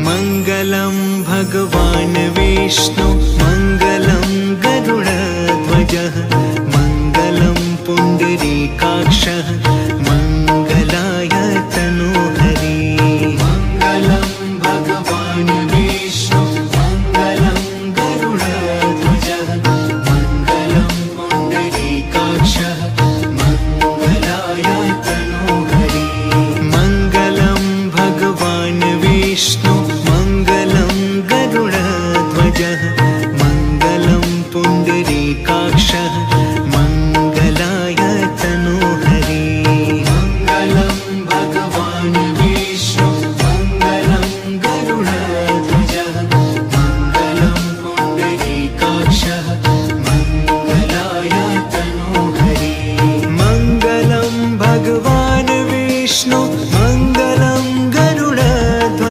मङ्गलं भगवान् विष्णु मङ्गलं गरुडध्वजः मङ्गलं पुण्डरीकाक्षः मङ्गलाय तनोहरि मङ्गलं भगवान् विष्णु मङ्गलं गरुडध्वजः मङ्गलं पुण्डरीकाक्षः मङ्गलाय तनोहरि मङ्गलं भगवान् विष्णु